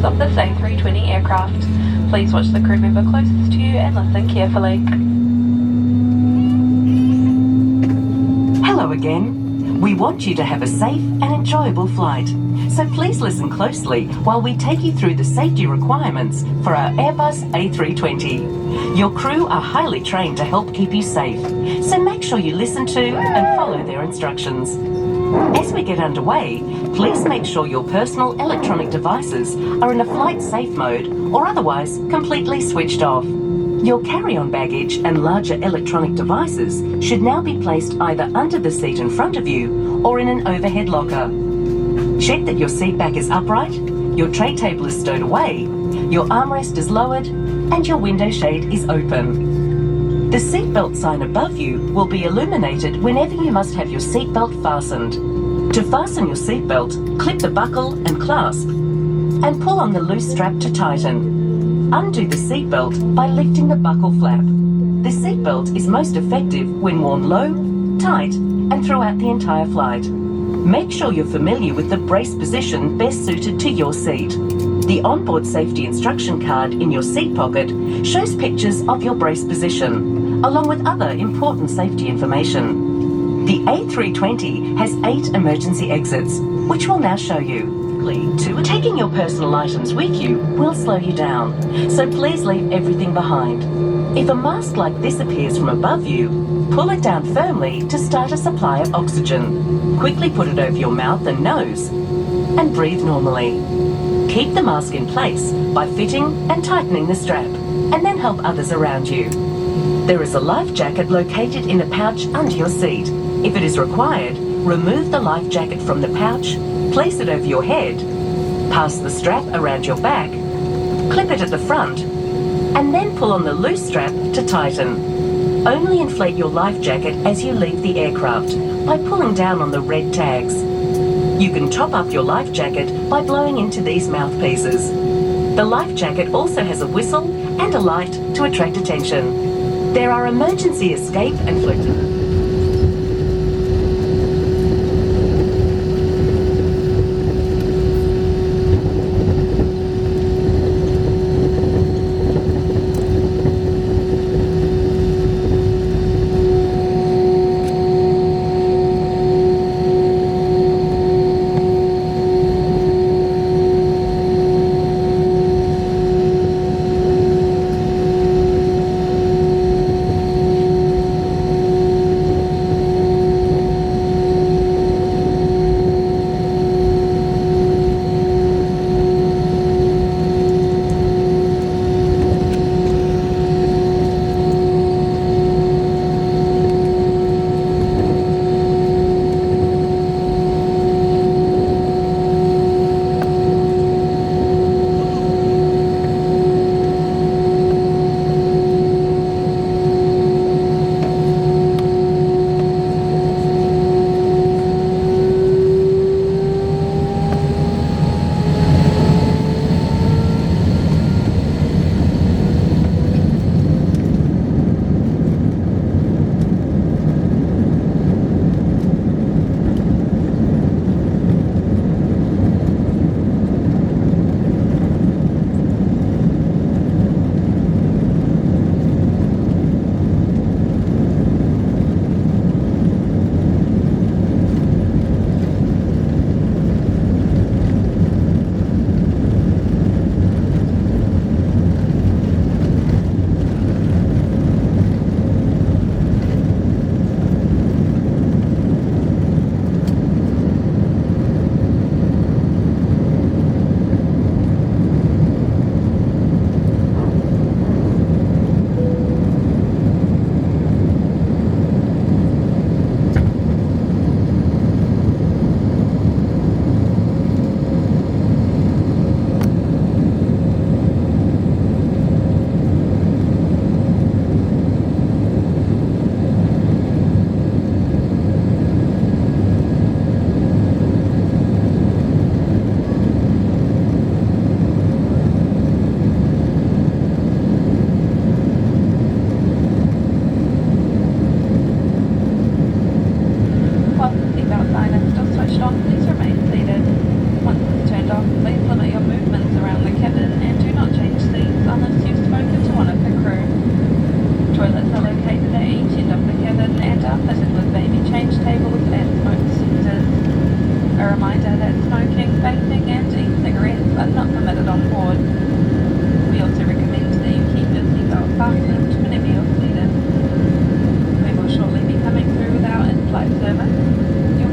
passengers of this A320 aircraft. Please watch the crew member closest to you and listen carefully. Hello again. We want you to have a safe and enjoyable flight. So please listen closely while we take you through the safety requirements for our Airbus A320. Your crew are highly trained to help keep you safe, so make sure you listen to and follow their instructions. As we get underway, please make sure your personal electronic devices are in a flight safe mode or otherwise completely switched off. Your carry-on baggage and larger electronic devices should now be placed either under the seat in front of you or in an overhead locker. Check that your seat back is upright, your tray table is stowed away, your armrest is lowered, and your window shade is open. The seatbelt sign above you will be illuminated whenever you must have your seatbelt fastened. To fasten your seatbelt, clip the buckle and clasp, and pull on the loose strap to tighten. Undo the seatbelt by lifting the buckle flap. The seatbelt is most effective when worn low, tight, and throughout the entire flight. Make sure you're familiar with the brace position best suited to your seat. The onboard safety instruction card in your seat pocket shows pictures of your brace position, along with other important safety information. The A320 has 8 emergency exits, which we'll now show you. Taking your personal items with you will slow you down, so please leave everything behind. If a mask like this appears from above you, pull it down firmly to start a supply of oxygen. Quickly put it over your mouth and nose, and breathe normally. Keep the mask in place by fitting and tightening the strap, and then help others around you. There is a life jacket located in a pouch under your seat. If it is required, remove the life jacket from the pouch, place it over your head, pass the strap around your back, clip it at the front, and then pull on the loose strap to tighten. Only inflate your life jacket as you leave the aircraft by pulling down on the red tags. You can top up your life jacket by blowing into these mouthpieces. The life jacket also has a whistle and a light to attract attention. There are emergency escape and flicker. permitted on board. We also recommend that you keep your seatbelt fastened whenever you're seated. We will shortly be coming through with our in-flight service. Your